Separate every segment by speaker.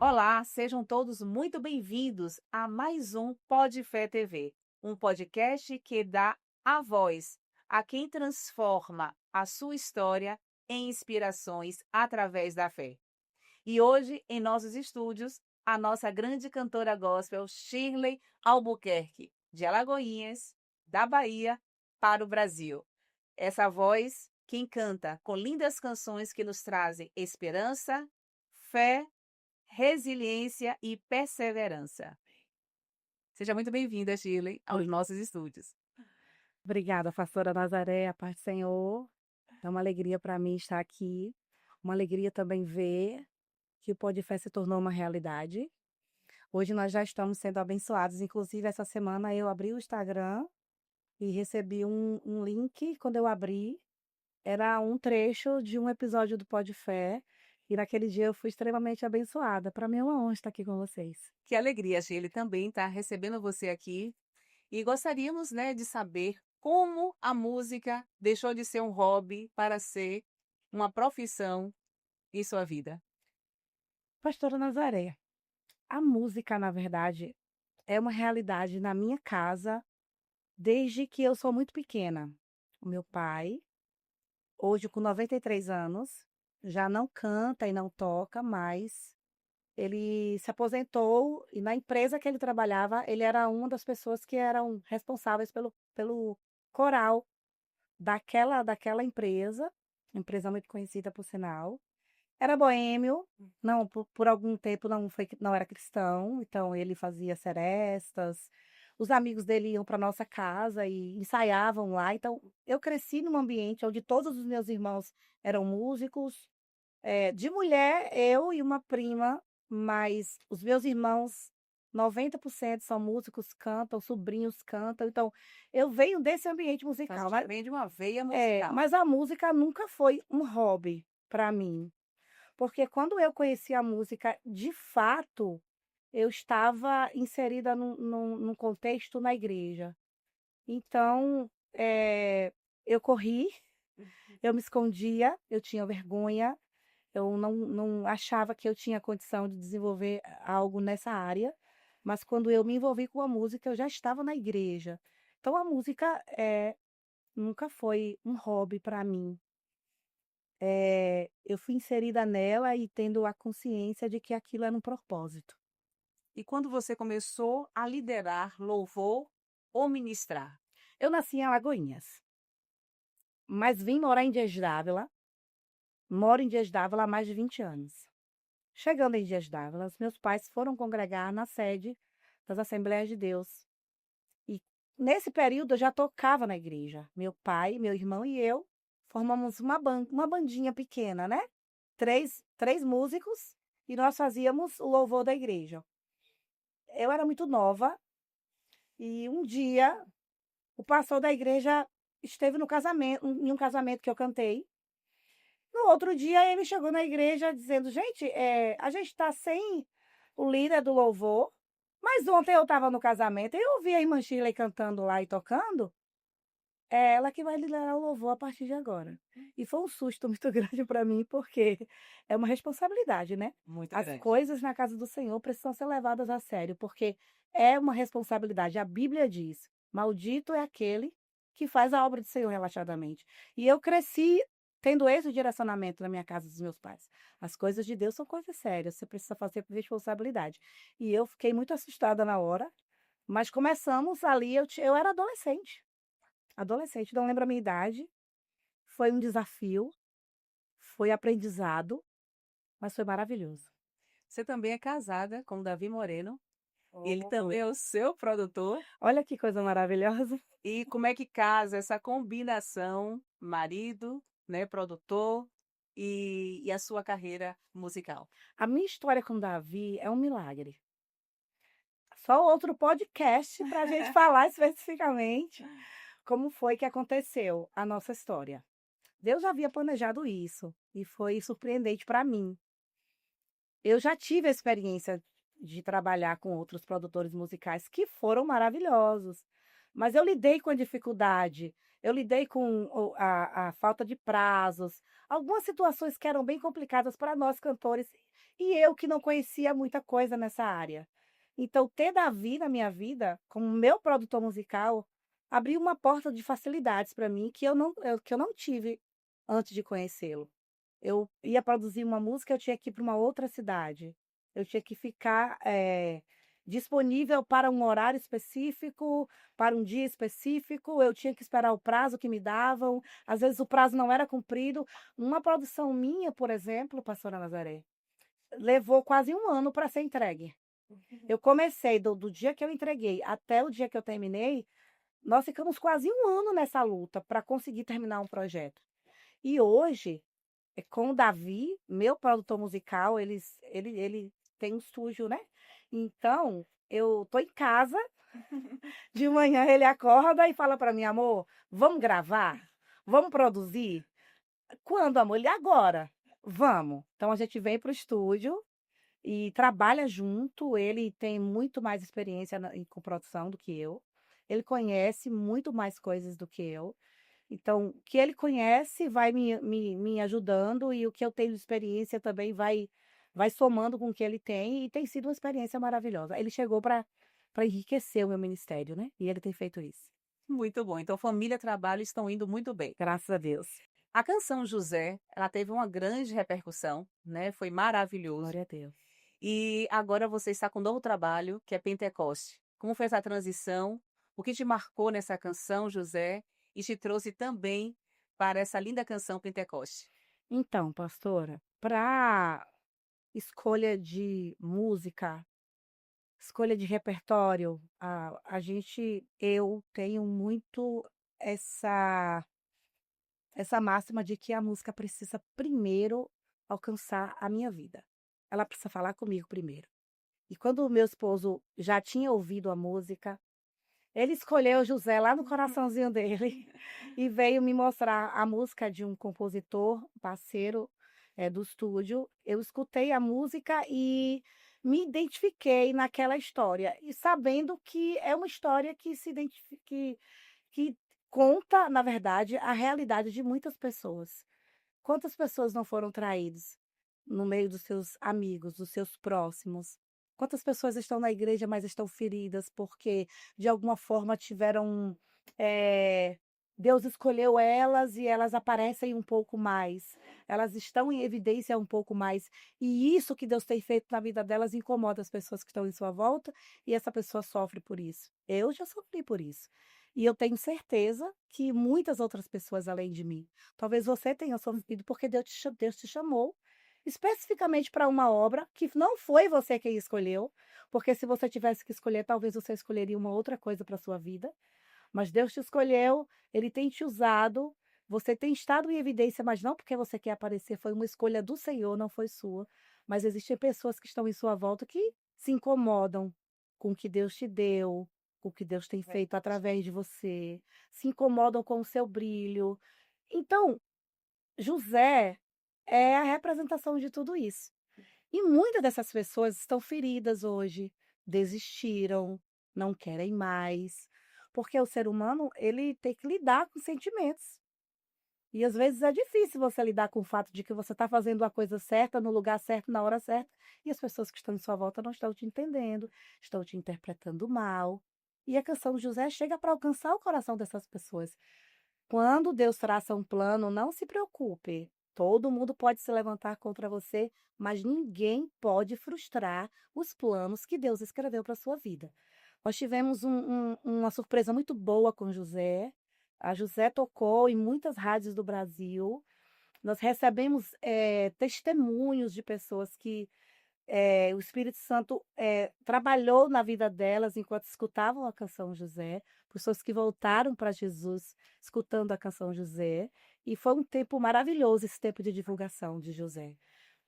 Speaker 1: Olá, sejam todos muito bem-vindos a mais um Pod Fé TV, um podcast que dá a voz a quem transforma a sua história em inspirações através da fé. E hoje, em nossos estúdios, a nossa grande cantora gospel Shirley Albuquerque, de Alagoinhas, da Bahia, para o Brasil. Essa voz que encanta com lindas canções que nos trazem esperança, fé, resiliência e perseverança. Seja muito bem-vinda, Shirley, aos nossos estúdios.
Speaker 2: Obrigada, pastora Nazaré, a paz do Senhor. É uma alegria para mim estar aqui. Uma alegria também ver que o Pão de Fé se tornou uma realidade. Hoje nós já estamos sendo abençoados. Inclusive, essa semana eu abri o Instagram e recebi um link. Quando eu abri, era um trecho de um episódio do Pão de Fé. E naquele dia eu fui extremamente abençoada. Para mim é uma honra estar aqui com vocês.
Speaker 1: Que alegria, Shirley, também estar recebendo você aqui. E gostaríamos, né, de saber como a música deixou de ser um hobby para ser uma profissão em sua vida.
Speaker 2: Pastora Nazaré, a música, na verdade, é uma realidade na minha casa desde que eu sou muito pequena. O meu pai, hoje com 93 anos, já não canta e não toca mais. Ele se aposentou e na empresa que ele trabalhava, ele era uma das pessoas que eram responsáveis pelo coral daquela empresa muito conhecida por sinal. Era boêmio, não, por algum tempo não era cristão, então ele fazia serestas. Os amigos dele iam para nossa casa e ensaiavam lá. Então, eu cresci num ambiente onde todos os meus irmãos eram músicos. De mulher, eu e uma prima, mas os meus irmãos, 90% são músicos, cantam, sobrinhos cantam. Então, eu venho desse ambiente
Speaker 1: Então, a
Speaker 2: musical.
Speaker 1: gente vem de uma veia
Speaker 2: É,
Speaker 1: musical.
Speaker 2: mas a música nunca foi um hobby para mim. Porque quando eu conheci a música, de fato, eu estava inserida num contexto na igreja. Então, eu corri, eu me escondia, eu tinha vergonha, eu não achava que eu tinha condição de desenvolver algo nessa área, mas quando eu me envolvi com a música, eu já estava na igreja. Então, a música nunca foi um hobby para mim. Eu fui inserida nela e tendo a consciência de que aquilo era um propósito.
Speaker 1: E quando você começou a liderar louvor ou ministrar?
Speaker 2: Eu nasci em Alagoinhas, mas vim morar em Dias d'Ávila. Moro em Dias d'Ávila há mais de 20 anos. Chegando em Dias d'Ávila, os meus pais foram congregar na sede das Assembleias de Deus. E nesse período eu já tocava na igreja. Meu pai, meu irmão e eu formamos uma bandinha pequena, né? Três músicos e nós fazíamos o louvor da igreja. Eu era muito nova e um dia o pastor da igreja esteve no casamento, em um casamento que eu cantei. No outro dia ele chegou na igreja dizendo: gente, a gente está sem o líder do louvor, mas ontem eu estava no casamento e eu ouvi a irmã Shirley cantando lá e tocando. É ela que vai liderar o louvor a partir de agora. E foi um susto muito grande para mim, porque é uma responsabilidade, né?
Speaker 1: Muito
Speaker 2: As
Speaker 1: grande.
Speaker 2: coisas na casa do Senhor precisam ser levadas a sério, porque é uma responsabilidade. A Bíblia diz: maldito é aquele que faz a obra do Senhor relaxadamente. E eu cresci tendo esse direcionamento na minha casa dos meus pais. As coisas de Deus são coisas sérias, você precisa fazer com responsabilidade. E eu fiquei muito assustada na hora, mas começamos ali, eu era adolescente. Adolescente, não lembro a minha idade. Foi um desafio, foi aprendizado, mas foi maravilhoso.
Speaker 1: Você também é casada com o Davi Moreno. Ele
Speaker 2: Oh.
Speaker 1: também é o seu produtor.
Speaker 2: Olha que coisa maravilhosa.
Speaker 1: E como é que casa essa combinação, marido, né, produtor e a sua carreira musical?
Speaker 2: A minha história com Davi é um milagre. Só outro podcast para a gente falar especificamente como foi que aconteceu a nossa história. Deus já havia planejado isso e foi surpreendente para mim. Eu já tive a experiência de trabalhar com outros produtores musicais que foram maravilhosos, mas eu lidei com a dificuldade Eu lidei com a falta de prazos, algumas situações que eram bem complicadas para nós cantores, e eu que não conhecia muita coisa nessa área. Então, ter Davi na minha vida, como meu produtor musical, abriu uma porta de facilidades para mim que eu não tive antes de conhecê-lo. Eu ia produzir uma música, eu tinha que ir para uma outra cidade. Eu tinha que ficar, disponível para um horário específico, para um dia específico, eu tinha que esperar o prazo que me davam, às vezes o prazo não era cumprido. Uma produção minha, por exemplo, pastora Nazaré, levou quase um ano para ser entregue. Eu comecei do dia que eu entreguei até o dia que eu terminei, nós ficamos quase um ano nessa luta para conseguir terminar um projeto. E hoje, com o Davi, meu produtor musical, ele tem um estúdio, né? Então, eu tô em casa, de manhã ele acorda e fala para mim: "Amor, vamos gravar? Vamos produzir?" "Quando, amor?" Ele: "Agora." "Vamos." Então a gente vem para o estúdio e trabalha junto. Ele tem muito mais experiência com produção do que eu. Ele conhece muito mais coisas do que eu. Então, o que ele conhece vai me ajudando, e o que eu tenho de experiência também vai somando com o que ele tem, e tem sido uma experiência maravilhosa. Ele chegou para enriquecer o meu ministério, né, e ele tem feito isso.
Speaker 1: Muito bom. Então, família e trabalho estão indo muito bem.
Speaker 2: Graças a Deus.
Speaker 1: A canção José, ela teve uma grande repercussão, né? Foi maravilhoso.
Speaker 2: Glória a Deus.
Speaker 1: E agora você está com um novo trabalho, que é Pentecoste. Como foi essa transição? O que te marcou nessa canção, José, e te trouxe também para essa linda canção Pentecoste?
Speaker 2: Então, pastora, para escolha de música, escolha de repertório, eu tenho muito essa essa máxima de que a música precisa primeiro alcançar a minha vida. Ela precisa falar comigo primeiro. E quando o meu esposo já tinha ouvido a música, ele escolheu José lá no coraçãozinho dele e veio me mostrar a música de um compositor, parceiro, do estúdio. Eu escutei a música e me identifiquei naquela história, e sabendo que é uma história que se identifi que conta, na verdade, a realidade de muitas pessoas. Quantas pessoas não foram traídas no meio dos seus amigos, dos seus próximos? Quantas pessoas estão na igreja, mas estão feridas porque, de alguma forma, tiveram. eh, Deus escolheu elas e elas aparecem um pouco mais. Elas estão em evidência um pouco mais. E isso que Deus tem feito na vida delas incomoda as pessoas que estão em sua volta, e essa pessoa sofre por isso. Eu já sofri por isso. E eu tenho certeza que muitas outras pessoas além de mim. Talvez você tenha sofrido porque Deus te chamou especificamente para uma obra que não foi você quem escolheu, porque se você tivesse que escolher, talvez você escolheria uma outra coisa para sua vida, mas Deus te escolheu, ele tem te usado, você tem estado em evidência, mas não porque você quer aparecer, foi uma escolha do Senhor, não foi sua. Mas existem pessoas que estão em sua volta que se incomodam com o que Deus te deu, com o que Deus tem feito através de você, se incomodam com o seu brilho. Então, José é a representação de tudo isso. E muitas dessas pessoas estão feridas hoje, desistiram, não querem mais, porque o ser humano, ele tem que lidar com sentimentos. E às vezes é difícil você lidar com o fato de que você está fazendo a coisa certa, no lugar certo, na hora certa, e as pessoas que estão em sua volta não estão te entendendo, estão te interpretando mal. E a canção de José chega para alcançar o coração dessas pessoas. Quando Deus traça um plano, não se preocupe. Todo mundo pode se levantar contra você, mas ninguém pode frustrar os planos que Deus escreveu para a sua vida. Nós tivemos uma surpresa muito boa com José. A José tocou em muitas rádios do Brasil. Nós recebemos testemunhos de pessoas que o Espírito Santo trabalhou na vida delas enquanto escutavam a canção José, pessoas que voltaram para Jesus escutando a canção José, e foi um tempo maravilhoso esse tempo de divulgação de José.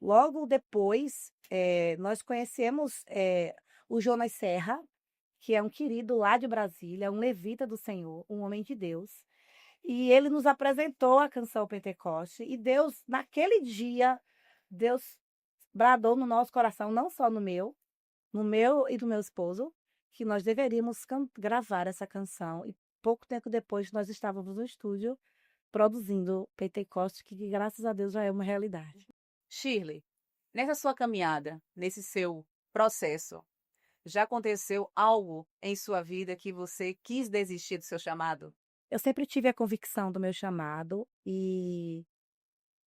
Speaker 2: Logo depois, nós conhecemos o Jonas Serra, que é um querido lá de Brasília, um levita do Senhor, um homem de Deus, e ele nos apresentou a canção Pentecoste, e Deus, naquele dia, Deus bradou no nosso coração, não só no meu e do meu esposo, que nós deveríamos gravar essa canção pouco tempo depois nós estávamos no estúdio produzindo Pentecoste, que graças a Deus já é uma realidade.
Speaker 1: Shirley, nessa sua caminhada, nesse seu processo, já aconteceu algo em sua vida que você quis desistir do seu chamado?
Speaker 2: Eu sempre tive a convicção do meu chamado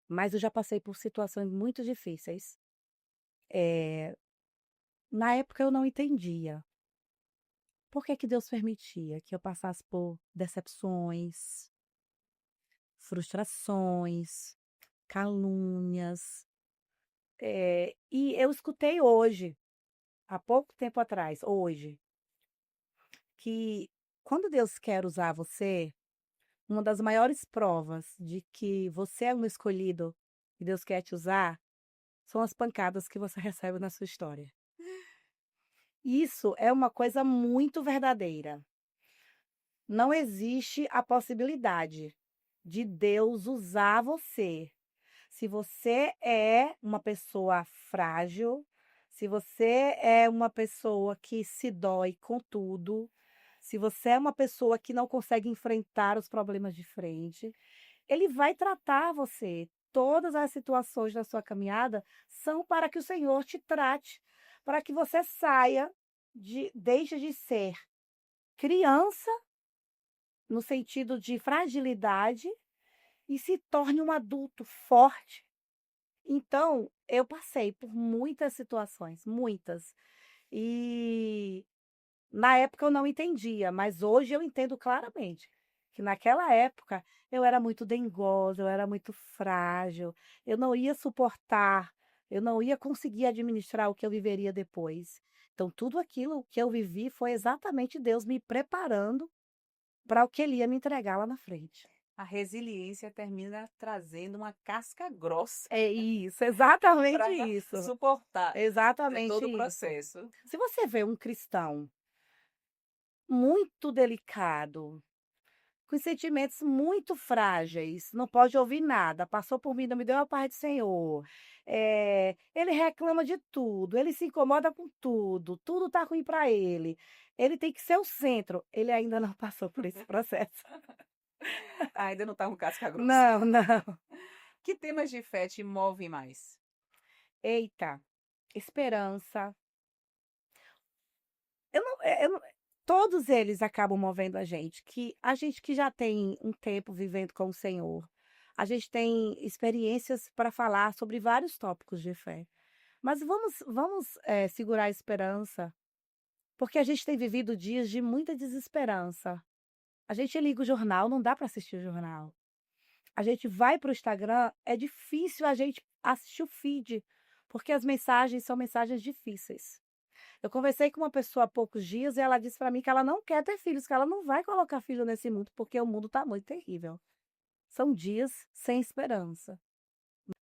Speaker 2: mas eu já passei por situações muito difíceis. Na época eu não entendia por que que Deus permitia que eu passasse por decepções, frustrações, calúnias. E eu escutei hoje, há pouco tempo atrás, hoje, que quando Deus quer usar você, uma das maiores provas de que você é um escolhido e Deus quer te usar são as pancadas que você recebe na sua história. Isso é uma coisa muito verdadeira. Não existe a possibilidade de Deus usar você. Se você é uma pessoa frágil, se você é uma pessoa que se dói com tudo, se você é uma pessoa que não consegue enfrentar os problemas de frente, ele vai tratar você. Todas as situações da sua caminhada são para que o Senhor te trate, para que você saia deixe de ser criança, no sentido de fragilidade, e se torne um adulto forte. Então, eu passei por muitas situações, muitas. E na época eu não entendia, mas hoje eu entendo claramente que naquela época eu era muito dengosa, eu era muito frágil, eu não ia suportar, eu não ia conseguir administrar o que eu viveria depois. Então, tudo aquilo que eu vivi foi exatamente Deus me preparando para o que Ele ia me entregar lá na frente.
Speaker 1: A resiliência termina trazendo uma casca grossa
Speaker 2: É isso, exatamente
Speaker 1: para
Speaker 2: isso.
Speaker 1: suportar
Speaker 2: Exatamente
Speaker 1: todo o
Speaker 2: isso.
Speaker 1: processo.
Speaker 2: Se você vê um cristão muito delicado, com sentimentos muito frágeis, não pode ouvir nada, passou por mim, não me deu a paz do Senhor. Ele reclama de tudo, ele se incomoda com tudo, tudo tá ruim para ele. Ele tem que ser o centro. Ele ainda não passou por esse processo.
Speaker 1: Ainda não está com casca grossa.
Speaker 2: Não, não.
Speaker 1: Que temas de fé te movem mais?
Speaker 2: Eita, esperança. Eu não todos eles acabam movendo a gente que já tem um tempo vivendo com o Senhor, a gente tem experiências para falar sobre vários tópicos de fé. Mas vamos segurar a esperança, porque a gente tem vivido dias de muita desesperança. A gente liga o jornal, não dá para assistir o jornal. A gente vai para o Instagram, é difícil a gente assistir o feed, porque as mensagens são mensagens difíceis. Eu conversei com uma pessoa há poucos dias e ela disse para mim que ela não quer ter filhos, que ela não vai colocar filho nesse mundo, porque o mundo está muito terrível. São dias sem esperança.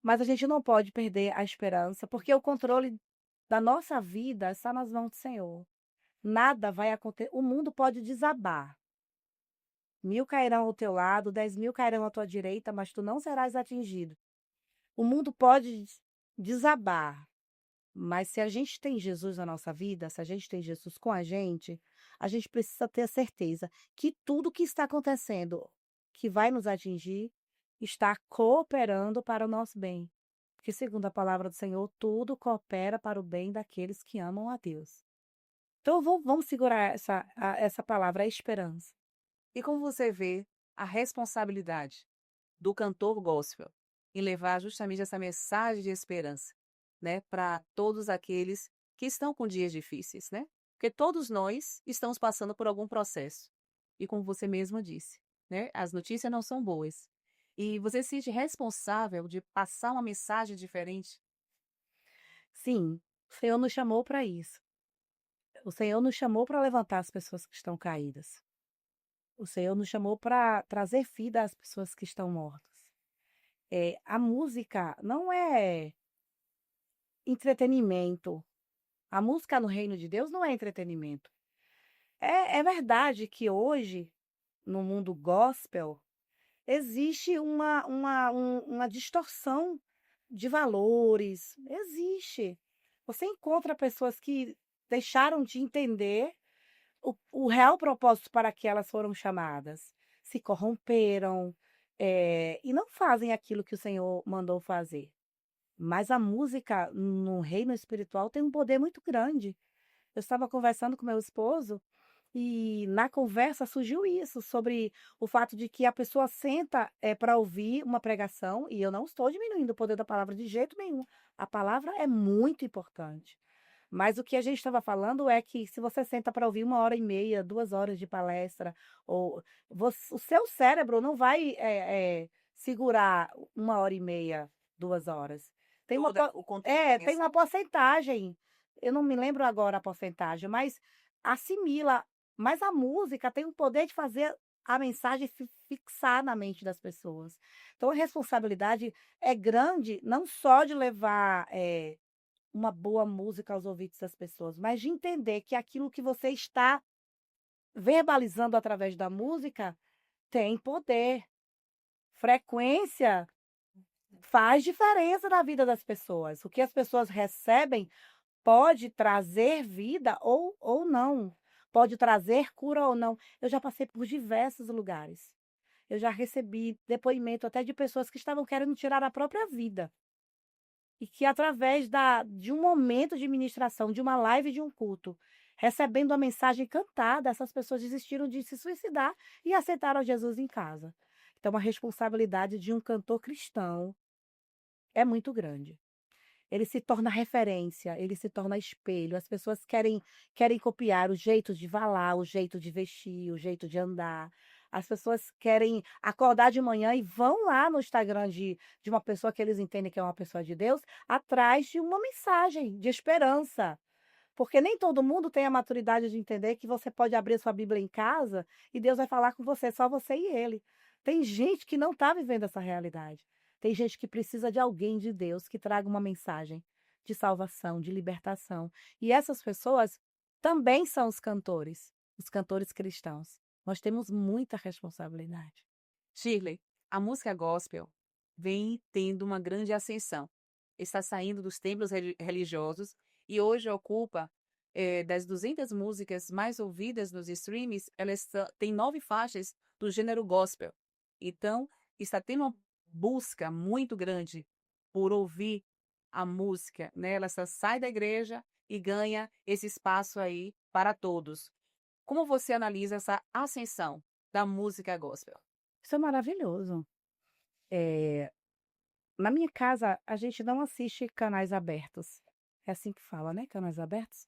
Speaker 2: Mas a gente não pode perder a esperança, porque o controle da nossa vida está nas mãos do Senhor. Nada vai acontecer, o mundo pode desabar. 1000 cairão ao teu lado, 10.000 cairão à tua direita, mas tu não serás atingido. O mundo pode desabar, mas se a gente tem Jesus na nossa vida, se a gente tem Jesus com a gente precisa ter a certeza que tudo que está acontecendo, que vai nos atingir, está cooperando para o nosso bem. Porque, segundo a palavra do Senhor, tudo coopera para o bem daqueles que amam a Deus. Então, vamos segurar essa palavra, a esperança.
Speaker 1: E como você vê a responsabilidade do cantor gospel em levar justamente essa mensagem de esperança, né, para todos aqueles que estão com dias difíceis, né? Porque todos nós estamos passando por algum processo. E como você mesma disse, né, as notícias não são boas. E você se sente responsável de passar uma mensagem diferente?
Speaker 2: Sim, o Senhor nos chamou para isso. O Senhor nos chamou para levantar as pessoas que estão caídas. O Senhor nos chamou para trazer vida às pessoas que estão mortas. A música não é entretenimento. A música no reino de Deus não é entretenimento. É verdade que hoje, no mundo gospel, existe uma distorção de valores. Existe. Você encontra pessoas que deixaram de entender o real propósito para que elas foram chamadas. Se corromperam, e não fazem aquilo que o Senhor mandou fazer. Mas a música no reino espiritual tem um poder muito grande. Eu estava conversando com meu esposo e na conversa surgiu isso, sobre o fato de que a pessoa senta, para ouvir uma pregação, e eu não estou diminuindo o poder da palavra de jeito nenhum. A palavra é muito importante. Mas o que a gente estava falando é que se você senta para ouvir 1 hora e meia, 2 horas de palestra, ou o seu cérebro não vai, segurar 1 hora e meia, 2 horas. Tem uma
Speaker 1: Toda
Speaker 2: po
Speaker 1: o conteúdo da
Speaker 2: tem uma
Speaker 1: mensagem.
Speaker 2: porcentagem, eu não me lembro agora a porcentagem, mas assimila. Mas a música tem o poder de fazer a mensagem fixar na mente das pessoas. Então a responsabilidade é grande, não só de levar, uma boa música aos ouvidos das pessoas, mas de entender que aquilo que você está verbalizando através da música tem poder. Frequência faz diferença na vida das pessoas. O que as pessoas recebem pode trazer vida ou não. Pode trazer cura ou não. Eu já passei por diversos lugares. Eu já recebi depoimento até de pessoas que estavam querendo tirar a própria vida. E que através de um momento de ministração, de uma live, de um culto, recebendo a mensagem cantada, essas pessoas desistiram de se suicidar e aceitaram Jesus em casa. Então, a responsabilidade de um cantor cristão é muito grande. Ele se torna referência, ele se torna espelho. As pessoas querem copiar o jeito de falar, o jeito de vestir, o jeito de andar. As pessoas querem acordar de manhã e vão lá no Instagram de uma pessoa que eles entendem que é uma pessoa de Deus, atrás de uma mensagem de esperança. Porque nem todo mundo tem a maturidade de entender que você pode abrir sua Bíblia em casa e Deus vai falar com você, só você e ele. Tem gente que não está vivendo essa realidade. Tem gente que precisa de alguém de Deus que traga uma mensagem de salvação, de libertação. E essas pessoas também são os cantores cristãos. Nós temos muita responsabilidade.
Speaker 1: Shirley, a música gospel vem tendo uma grande ascensão. Está saindo dos templos religiosos e hoje ocupa, das 200 músicas mais ouvidas nos streams, tem 9 faixas do gênero gospel. Então, está tendo uma busca muito grande por ouvir a música, né? Ela só sai da igreja e ganha esse espaço aí para todos. Como você analisa essa ascensão da música gospel?
Speaker 2: Isso é maravilhoso. Eh, Na minha casa, a gente não assiste canais abertos. É assim que fala, né? Canais abertos?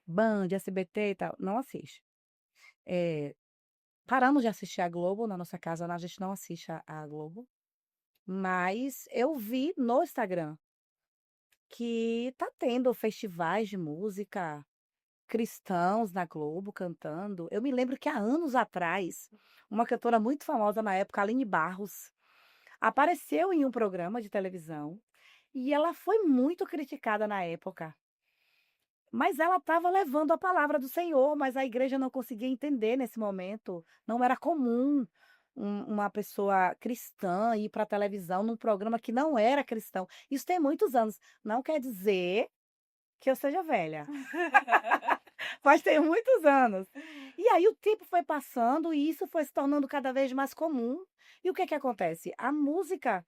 Speaker 2: Band, SBT e tal, não assiste. Eh, Paramos de assistir a Globo, na nossa casa a gente não assiste a Globo, mas eu vi no Instagram que tá tendo festivais de música cristãos na Globo cantando. Eu me lembro que há anos atrás, uma cantora muito famosa na época, Aline Barros, apareceu em um programa de televisão e ela foi muito criticada na época. Mas ela estava levando a palavra do Senhor, mas a igreja não conseguia entender nesse momento. Não era comum uma pessoa cristã ir para a televisão num programa que não era cristão. Isso tem muitos anos. Não quer dizer que eu seja velha, mas tem muitos anos. E aí o tempo foi passando e isso foi se tornando cada vez mais comum. E o que que acontece? A música,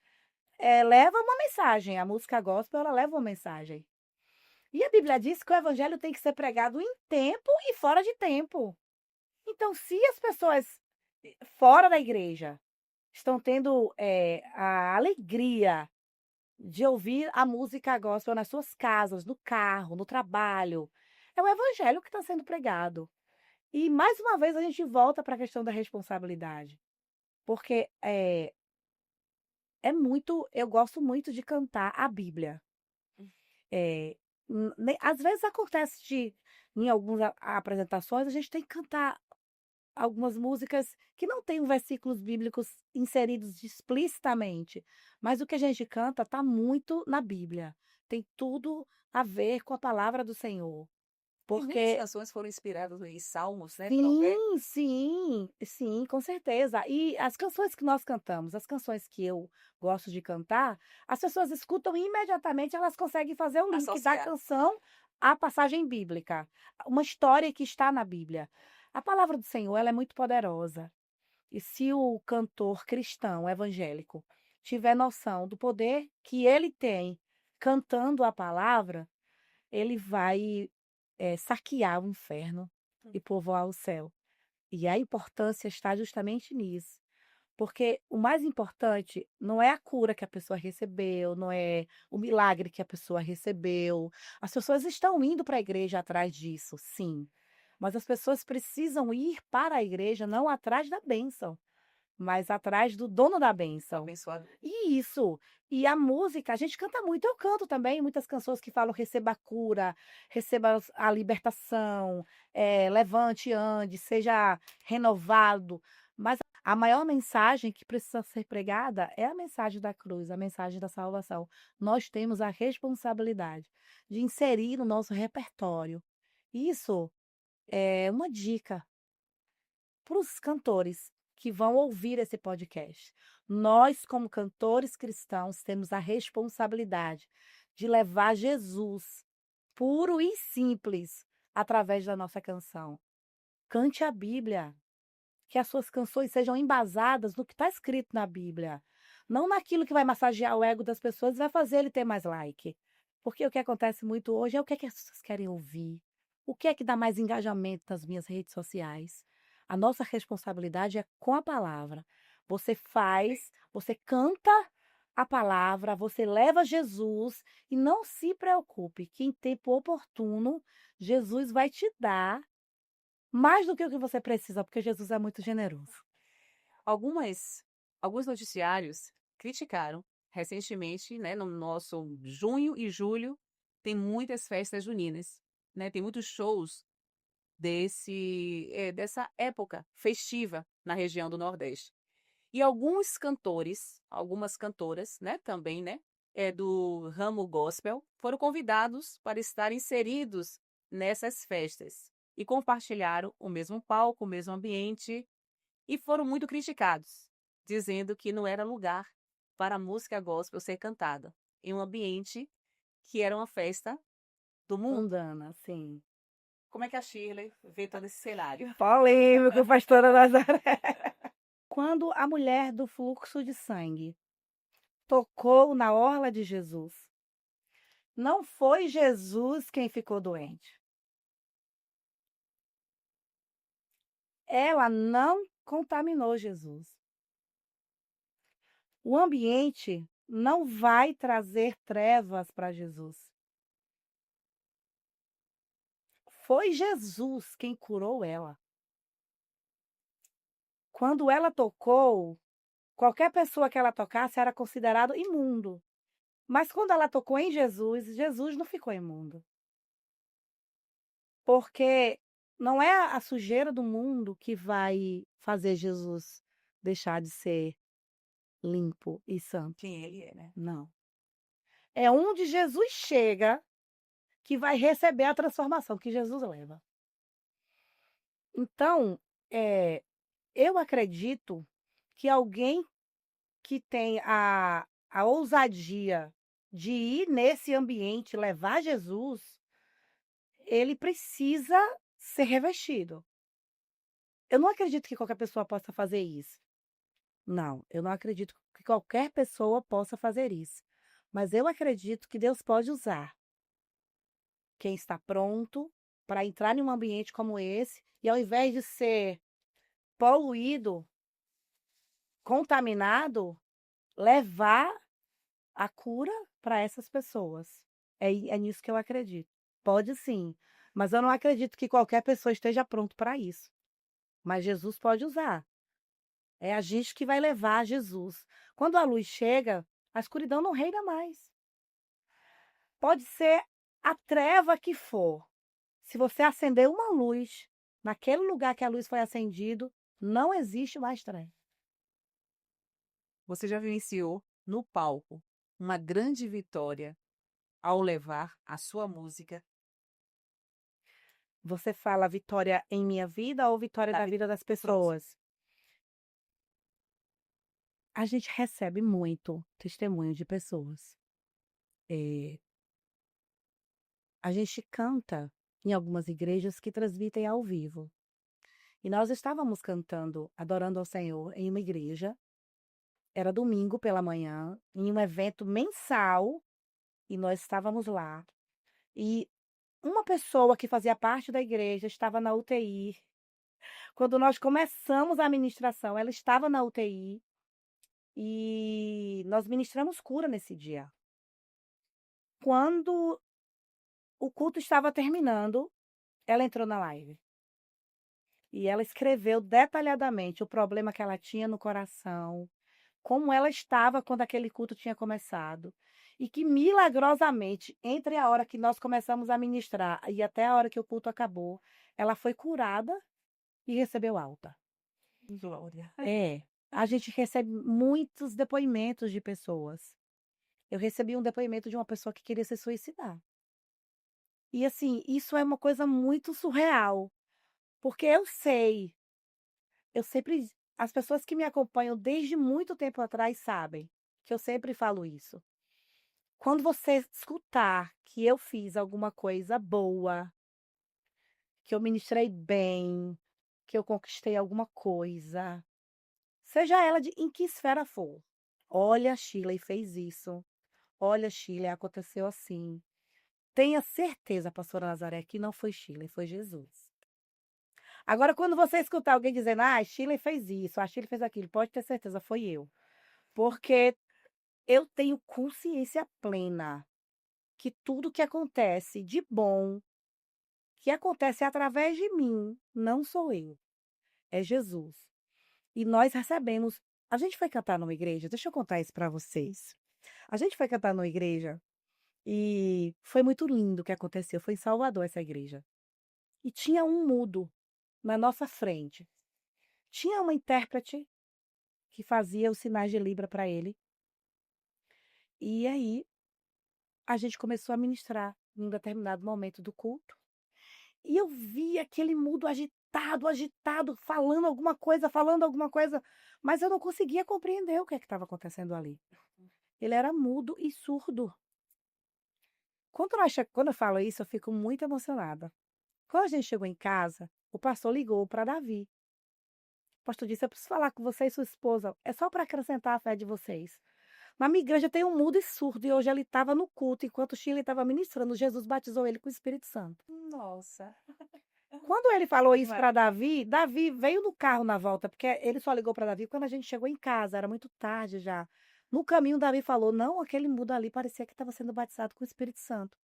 Speaker 2: leva uma mensagem. A música gospel, ela leva uma mensagem. E a Bíblia diz que o evangelho tem que ser pregado em tempo e fora de tempo. Então, se as pessoas fora da igreja estão tendo, a alegria de ouvir a música gospel nas suas casas, no carro, no trabalho, é o evangelho que está sendo pregado. E mais uma vez a gente volta para a questão da responsabilidade, porque eu gosto muito de cantar a Bíblia. Eh, Às vezes acontece em algumas apresentações, a gente tem que cantar algumas músicas que não têm versículos bíblicos inseridos explicitamente, mas o que a gente canta está muito na Bíblia. Tem tudo a ver com a palavra do Senhor.
Speaker 1: E muitas
Speaker 2: Porque
Speaker 1: canções foram inspiradas em salmos, né,
Speaker 2: sim,
Speaker 1: provérbios.
Speaker 2: sim, sim, com certeza. E as canções que nós cantamos, as canções que eu gosto de cantar, as pessoas escutam e imediatamente elas conseguem fazer o link da
Speaker 1: Associar.
Speaker 2: canção à passagem bíblica, uma história que está na Bíblia. A palavra do Senhor, ela é muito poderosa. E se o cantor cristão evangélico tiver noção do poder que ele tem cantando a palavra, ele vai, saquear o inferno e povoar o céu. E a importância está justamente nisso. Porque o mais importante não é a cura que a pessoa recebeu, não é o milagre que a pessoa recebeu. As pessoas estão indo para a igreja atrás disso, sim. Mas as pessoas precisam ir para a igreja não atrás da bênção, mas atrás do dono da bênção.
Speaker 1: Abençoado.
Speaker 2: E isso. E a música, a gente canta muito, eu canto também muitas canções que falam receba a cura, receba a libertação, levante, ande, seja renovado. Mas a maior mensagem que precisa ser pregada é a mensagem da cruz, a mensagem da salvação. Nós temos a responsabilidade de inserir no nosso repertório. Isso é uma dica para os cantores que vão ouvir esse podcast. Nós, como cantores cristãos, temos a responsabilidade de levar Jesus puro e simples através da nossa canção. Cante a Bíblia, que as suas canções sejam embasadas no que está escrito na Bíblia, não naquilo que vai massagear o ego das pessoas e vai fazer ele ter mais like. Porque o que acontece muito hoje é o que, é que as pessoas querem ouvir, o que é que dá mais engajamento nas minhas redes sociais. A nossa responsabilidade é com a palavra. Você faz, você canta a palavra, você leva Jesus e não se preocupe que em tempo oportuno Jesus vai te dar mais do que o que você precisa, porque Jesus é muito generoso.
Speaker 1: Algumas, alguns noticiários criticaram recentemente, né, no nosso junho e julho, tem muitas festas juninas, né, tem muitos shows dessa época festiva na região do Nordeste. E alguns cantores, algumas cantoras, né, também, né, do ramo gospel, foram convidados para estar inseridos nessas festas e compartilharam o mesmo palco, o mesmo ambiente e foram muito criticados, dizendo que não era lugar para a música gospel ser cantada em um ambiente que era uma festa do mundo.
Speaker 2: Mundana, sim.
Speaker 1: Como é que a Shirley vê todo esse cenário?
Speaker 2: Polêmico, pastora Nazaré. Quando a mulher do fluxo de sangue tocou na orla de Jesus, não foi Jesus quem ficou doente. Ela não contaminou Jesus. O ambiente não vai trazer trevas para Jesus. Foi Jesus quem curou ela. Quando ela tocou, qualquer pessoa que ela tocasse era considerado imundo. Mas quando ela tocou em Jesus, Jesus não ficou imundo. Porque não é a sujeira do mundo que vai fazer Jesus deixar de ser limpo e santo.
Speaker 1: Quem ele é, né?
Speaker 2: Não. É onde Jesus chega que vai receber a transformação que Jesus leva. Então, eu acredito que alguém que tem a ousadia de ir nesse ambiente, levar Jesus, ele precisa ser revestido. Eu não acredito que qualquer pessoa possa fazer isso. Não, eu não acredito que qualquer pessoa possa fazer isso. Mas eu acredito que Deus pode usar quem está pronto para entrar em um ambiente como esse e, ao invés de ser poluído, contaminado, levar a cura para essas pessoas. É nisso que eu acredito. Pode sim, mas eu não acredito que qualquer pessoa esteja pronto para isso. Mas Jesus pode usar. É a gente que vai levar Jesus. Quando a luz chega, a escuridão não reina mais. Pode ser a treva que for. Se você acender uma luz naquele lugar que a luz foi acendida, não existe mais treva.
Speaker 1: Você já vivenciou no palco uma grande vitória ao levar a sua música
Speaker 2: Você fala vitória em minha vida ou vitória
Speaker 1: da
Speaker 2: da
Speaker 1: vida
Speaker 2: vida das
Speaker 1: das pessoas?
Speaker 2: pessoas? A gente recebe muito testemunho de pessoas. Eh, a gente canta em algumas igrejas que transmitem ao vivo. E nós estávamos cantando, adorando ao Senhor em uma igreja. Era domingo pela manhã, em um evento mensal, e nós estávamos lá. E uma pessoa que fazia parte da igreja estava na UTI. Quando nós começamos a ministração, ela estava na UTI e nós ministramos cura nesse dia. Quando o culto estava terminando, ela entrou na live. E ela escreveu detalhadamente o problema que ela tinha no coração, como ela estava quando aquele culto tinha começado. E que milagrosamente, entre a hora que nós começamos a ministrar e até a hora que o culto acabou, ela foi curada e recebeu alta.
Speaker 1: Glória.
Speaker 2: É, a gente recebe muitos depoimentos de pessoas. Eu recebi um depoimento de uma pessoa que queria se suicidar. E assim, isso é uma coisa muito surreal, porque eu sempre as pessoas que me acompanham desde muito tempo atrás sabem que eu sempre falo isso. Quando você escutar que eu fiz alguma coisa boa, que eu ministrei bem, que eu conquistei alguma coisa, seja ela de em que esfera for. Olha, Shirley fez isso. Olha, Shirley, aconteceu assim. Tenha certeza, pastora Nazaré, que não foi Shirley, foi Jesus. Agora, quando você escutar alguém dizendo, ah, a Shirley fez isso, a Shirley fez aquilo, pode ter certeza, foi eu. Porque eu tenho consciência plena que tudo que acontece de bom, que acontece através de mim, não sou eu, é Jesus. E nós recebemos. A gente foi cantar numa igreja, deixa eu contar isso para vocês. A gente foi cantar numa igreja e foi muito lindo o que aconteceu. Foi em Salvador essa igreja. E tinha um mudo na nossa frente. Tinha uma intérprete que fazia os sinais de Libra para ele. E aí a gente começou a ministrar em um determinado momento do culto. E eu vi aquele mudo agitado, agitado, falando alguma coisa, mas eu não conseguia compreender o que estava acontecendo ali. Ele era mudo e surdo. Quando eu falo isso, eu fico muito emocionada. Quando a gente chegou em casa, o pastor ligou para Davi. O pastor disse: eu preciso falar com você e sua esposa. É só para acrescentar a fé de vocês. Na minha igreja tem um mudo e surdo, e hoje ele estava no culto, enquanto o Chile estava ministrando. Jesus batizou ele com o Espírito Santo.
Speaker 1: Nossa.
Speaker 2: Quando ele falou
Speaker 1: Que
Speaker 2: isso para Davi, Davi veio no carro na volta, porque ele só ligou para Davi quando a gente chegou em casa, era muito tarde já. No caminho, Davi falou: não, aquele mudo ali parecia que estava sendo batizado com o Espírito Santo.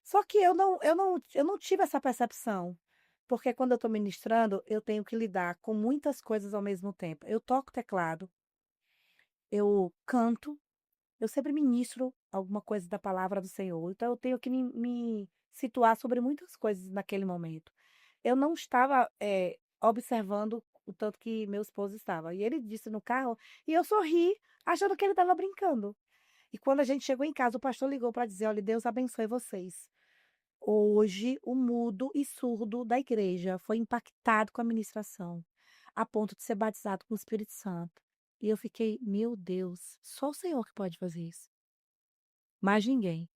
Speaker 2: Só que eu não tive essa percepção, porque quando eu estou ministrando, eu tenho que lidar com muitas coisas ao mesmo tempo. Eu toco teclado, eu canto, eu sempre ministro alguma coisa da palavra do Senhor, então eu tenho que me situar sobre muitas coisas naquele momento. Eu não estava, observando o tanto que meu esposo estava. E ele disse no carro, e eu sorri, achando que ele estava brincando. E quando a gente chegou em casa, o pastor ligou para dizer: olha, Deus abençoe vocês. Hoje, o mudo e surdo da igreja foi impactado com a ministração, a ponto de ser batizado com o Espírito Santo. E eu fiquei, meu Deus, só o Senhor que pode fazer isso. Mais ninguém.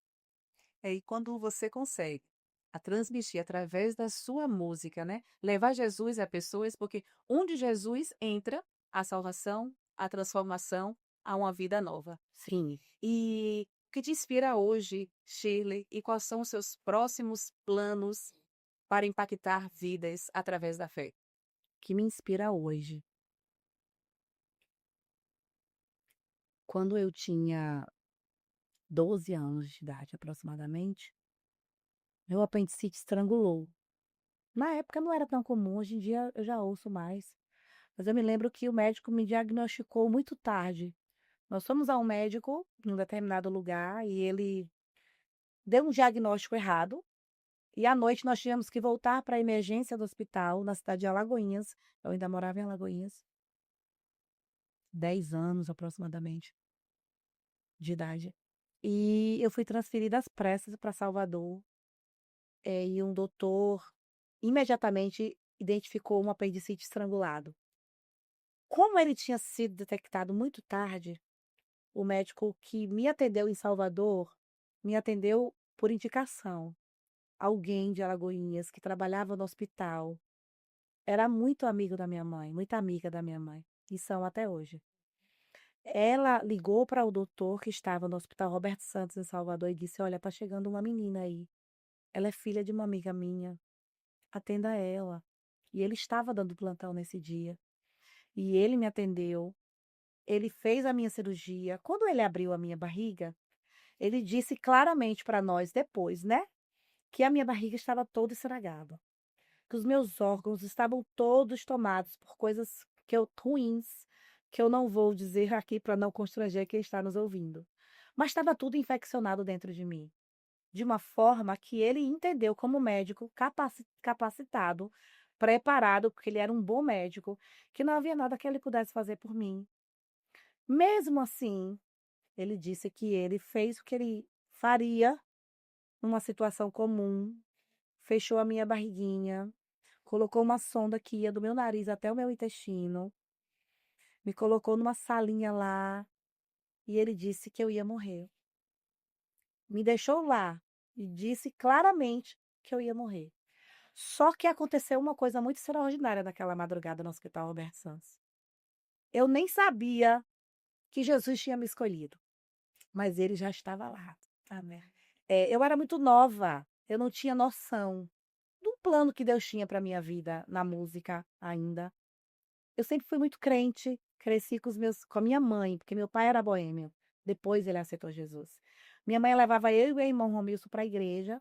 Speaker 1: E quando você consegue a transmitir através da sua música, né? Levar Jesus a pessoas, porque onde Jesus entra, a salvação, a transformação, há uma vida nova.
Speaker 2: Sim.
Speaker 1: E o que te inspira hoje, Shirley, e quais são os seus próximos planos para impactar vidas através da fé?
Speaker 2: Que me inspira hoje. Quando eu tinha 12 anos de idade, aproximadamente, meu apendicite estrangulou. Na época não era tão comum, hoje em dia eu já ouço mais. Mas eu me lembro que o médico me diagnosticou muito tarde. Nós fomos a um médico em um determinado lugar e ele deu um diagnóstico errado. E à noite nós tínhamos que voltar para a emergência do hospital na cidade de Alagoinhas. Eu ainda morava em Alagoinhas, 10 anos aproximadamente de idade. E eu fui transferida às pressas para Salvador. E um doutor imediatamente identificou um apendicite estrangulado. Como ele tinha sido detectado muito tarde, o médico que me atendeu em Salvador me atendeu por indicação. Alguém de Alagoinhas que trabalhava no hospital era muito amigo da minha mãe, muito amiga da minha mãe, e são até hoje. Ela ligou para o doutor que estava no Hospital Roberto Santos, em Salvador, e disse: Olha, tá chegando uma menina aí. Ela é filha de uma amiga minha. Atenda ela. E ele estava dando plantão nesse dia. E ele me atendeu. Ele fez a minha cirurgia. Quando ele abriu a minha barriga, ele disse claramente para nós depois, né? Que a minha barriga estava toda estragada. Que os meus órgãos estavam todos tomados por coisas ruins, que eu não vou dizer aqui para não constranger quem está nos ouvindo. Mas estava tudo infeccionado dentro de mim, de uma forma que ele entendeu como médico capacitado, preparado, porque ele era um bom médico, que não havia nada que ele pudesse fazer por mim. Mesmo assim, ele disse que ele fez o que ele faria numa situação comum, fechou a minha barriguinha, colocou uma sonda que ia do meu nariz até o meu intestino, me colocou numa salinha lá e ele disse que eu ia morrer. Me deixou lá e disse claramente que eu ia morrer. Só que aconteceu uma coisa muito extraordinária naquela madrugada no Hospital Roberto Santos. Eu nem sabia que Jesus tinha me escolhido, mas ele já estava lá. Amém. Eu era muito nova, eu não tinha noção do plano que Deus tinha para minha vida na música ainda. Eu sempre fui muito crente, cresci com a minha mãe, porque meu pai era boêmio. Depois ele aceitou Jesus. Minha mãe levava eu e meu irmão Romilson para a igreja.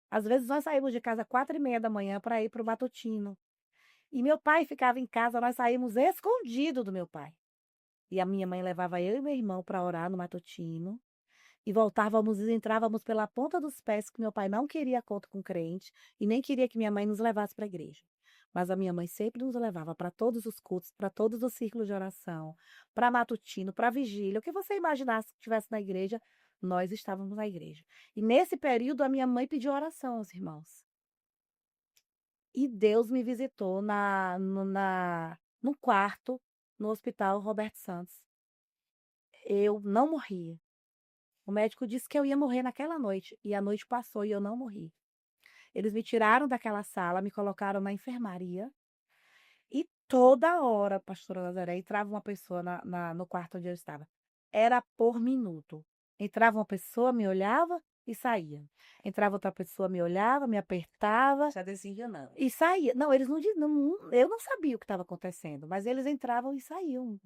Speaker 2: Às vezes nós saímos de casa 4h30 da manhã para ir para o matutino. E meu pai ficava em casa, nós saímos escondido do meu pai. E a minha mãe levava eu e meu irmão para orar no matutino. E voltávamos e entrávamos pela ponta dos pés, que meu pai não queria conta com crente e nem queria que minha mãe nos levasse para a igreja. Mas a minha mãe sempre nos levava para todos os cultos, para todos os círculos de oração, para matutino, para vigília. O que você imaginasse que estivesse na igreja, nós estávamos na igreja. E nesse período, a minha mãe pediu oração aos irmãos. E Deus me visitou no quarto, no Hospital Roberto Santos. Eu não morri. O médico disse que eu ia morrer naquela noite, e a noite passou e eu não morri. Eles me tiraram daquela sala, me colocaram na enfermaria, e toda hora, pastora Nazaré, entrava uma pessoa no quarto onde eu estava. Era por minuto. Entrava uma pessoa, me olhava e saía. Entrava outra pessoa, me olhava, me apertava
Speaker 1: Já desenganando.
Speaker 2: e saía. Não, eles eu não sabia o que estava acontecendo, mas eles entravam e saíam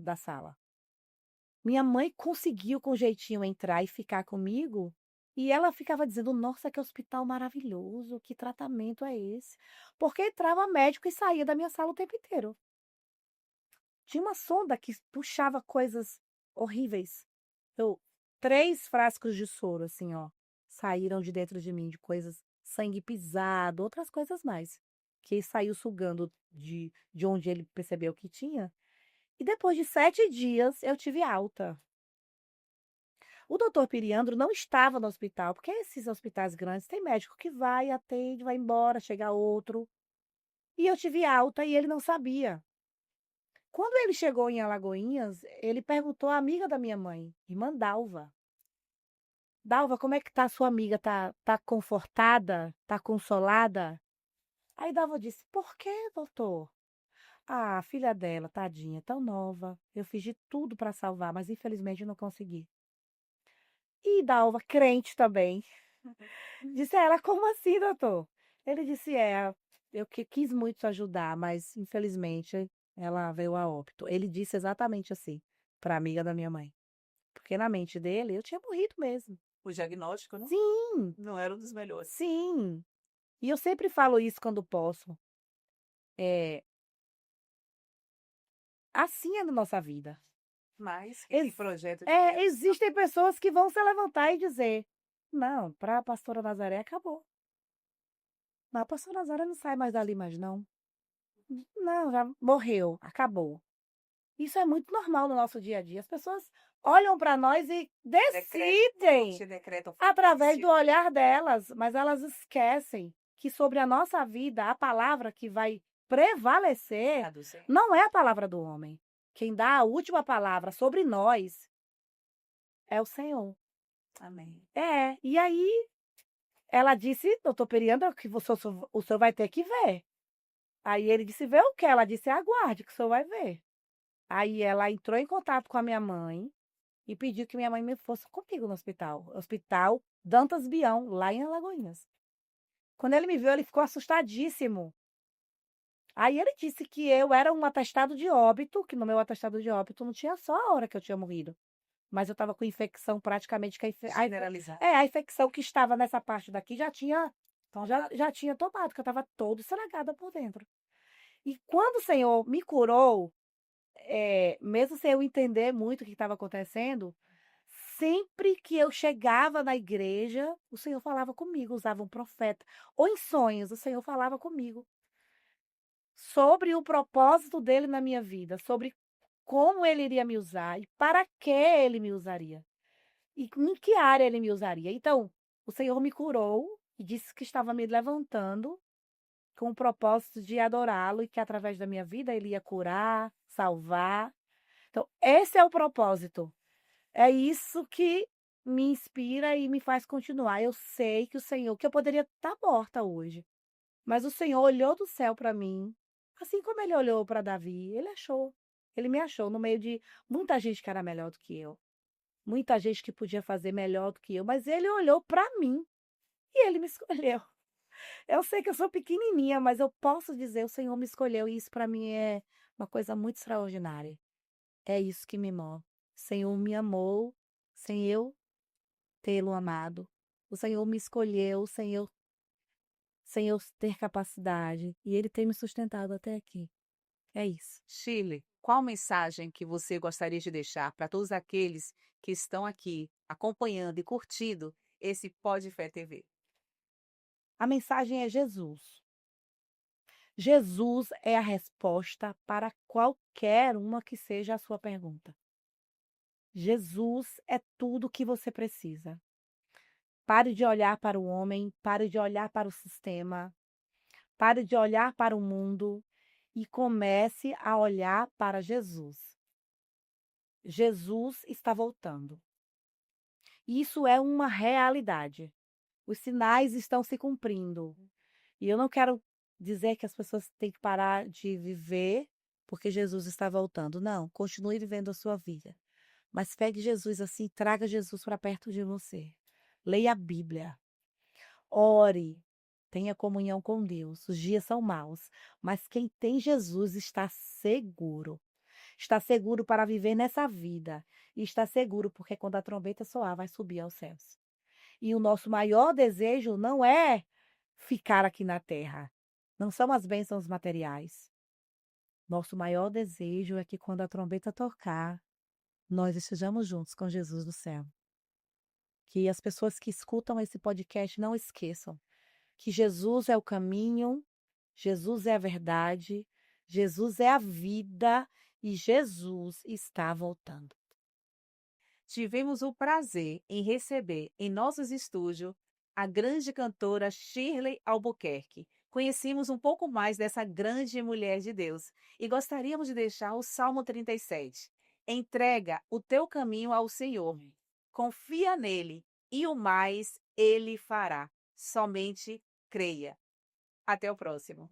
Speaker 2: da sala. Minha mãe conseguiu com jeitinho entrar e ficar comigo, e ela ficava dizendo: Nossa, que hospital maravilhoso, que tratamento é esse? Porque entrava médico e saía da minha sala o tempo inteiro. Tinha uma sonda que puxava coisas horríveis. 3 frascos de soro, assim, ó, saíram de dentro de mim, de coisas, sangue pisado, outras coisas mais, que saiu sugando de onde ele percebeu que tinha. E depois de 7 dias, eu tive alta. O doutor Piriandro não estava no hospital, porque esses hospitais grandes tem médico que vai, atende, vai embora, chega outro. E eu tive alta e ele não sabia. Quando ele chegou em Alagoinhas, ele perguntou à amiga da minha mãe, irmã Dalva. Dalva, como é que tá a sua amiga? Tá confortada? Tá consolada? Aí Dalva disse, por quê, doutor? Ah, a filha dela, tadinha, tão nova. Eu fiz de tudo para salvar, mas infelizmente não consegui. E Dalva, crente também, disse a ela: "Como assim, doutor?" Ele disse: eu que quis muito ajudar, mas infelizmente ela veio a óbito." Ele disse exatamente assim para a amiga da minha mãe, porque na mente dele eu tinha morrido mesmo.
Speaker 1: O diagnóstico, né?
Speaker 2: Sim,
Speaker 1: Não era um dos melhores.
Speaker 2: sim. E eu sempre falo isso quando posso. É, assim é na nossa vida.
Speaker 1: Mas que
Speaker 2: Ex
Speaker 1: projeto de Deus.
Speaker 2: Existem pessoas que vão se levantar e dizer: "Não, para a pastora Nazaré acabou. Não, a pastora Nazaré não sai mais dali mais não. Não, já morreu, acabou." Isso é muito normal no nosso dia a dia. As pessoas olham para nós e decidem
Speaker 1: Decreto
Speaker 2: através do
Speaker 1: ofício.
Speaker 2: olhar delas, mas elas esquecem que sobre a nossa vida, a palavra que vai prevalecer
Speaker 1: Traduzir.
Speaker 2: não é a palavra do homem. Quem dá a última palavra sobre nós é o Senhor.
Speaker 1: Amém.
Speaker 2: E aí ela disse, doutor Periandro, que o senhor vai ter que ver. Aí ele disse: "Vê o quê?" Ela disse: "Aguarde que o senhor vai ver". Aí ela entrou em contato com a minha mãe e pediu que minha mãe me fosse comigo no hospital, Hospital Dantas Bião, lá em Alagoinhas. Quando ele me viu, ele ficou assustadíssimo. Aí ele disse que eu era um atestado de óbito, que no meu atestado de óbito não tinha só a hora que eu tinha morrido, mas eu estava com infecção praticamente que
Speaker 1: Generalizado.
Speaker 2: a infecção que estava nessa parte daqui já tinha tomado, que eu estava toda estragada por dentro. E quando o Senhor me curou, mesmo sem eu entender muito o que estava acontecendo, sempre que eu chegava na igreja, o Senhor falava comigo, usava um profeta, ou em sonhos, o Senhor falava comigo sobre o propósito dele na minha vida, sobre como ele iria me usar e para que ele me usaria. E em que área ele me usaria. Então, o Senhor me curou e disse que estava me levantando com o propósito de adorá-lo e que através da minha vida ele ia curar, salvar. Então, esse é o propósito. É isso que me inspira e me faz continuar. Eu sei que o Senhor, que eu poderia estar morta hoje, mas o Senhor olhou do céu para mim, assim como ele olhou para Davi, ele achou. Ele me achou no meio de muita gente que era melhor do que eu, muita gente que podia fazer melhor do que eu, mas ele olhou para mim e ele me escolheu. Eu sei que eu sou pequenininha, mas eu posso dizer, o Senhor me escolheu e isso para mim é uma coisa muito extraordinária. É isso que me move. O Senhor me amou sem eu tê-lo amado. O Senhor me escolheu sem eu ter capacidade e ele tem me sustentado até aqui. É isso.
Speaker 1: Chile, qual mensagem que você gostaria de deixar para todos aqueles que estão aqui acompanhando e curtindo esse Pod Fé TV?
Speaker 2: A mensagem é Jesus. Jesus é a resposta para qualquer uma que seja a sua pergunta. Jesus é tudo o que você precisa. Pare de olhar para o homem, pare de olhar para o sistema, pare de olhar para o mundo e comece a olhar para Jesus. Jesus está voltando. Isso é uma realidade. Os sinais estão se cumprindo. E eu não quero dizer que as pessoas têm que parar de viver porque Jesus está voltando. Não, continue vivendo a sua vida. Mas pegue Jesus assim, traga Jesus para perto de você. Leia a Bíblia. Ore. Tenha comunhão com Deus. Os dias são maus, mas quem tem Jesus está seguro. Está seguro para viver nessa vida. E está seguro porque quando a trombeta soar, vai subir aos céus. E o nosso maior desejo não é ficar aqui na terra. Não são as bênçãos materiais. Nosso maior desejo é que quando a trombeta tocar, nós estejamos juntos com Jesus no céu. Que as pessoas que escutam esse podcast não esqueçam que Jesus é o caminho, Jesus é a verdade, Jesus é a vida e Jesus está voltando.
Speaker 1: Tivemos o prazer em receber em nossos estúdios a grande cantora Shirley Albuquerque. Conhecemos um pouco mais dessa grande mulher de Deus e gostaríamos de deixar o Salmo 37. Entrega o teu caminho ao Senhor, confia nele e o mais ele fará. Somente creia. Até o próximo.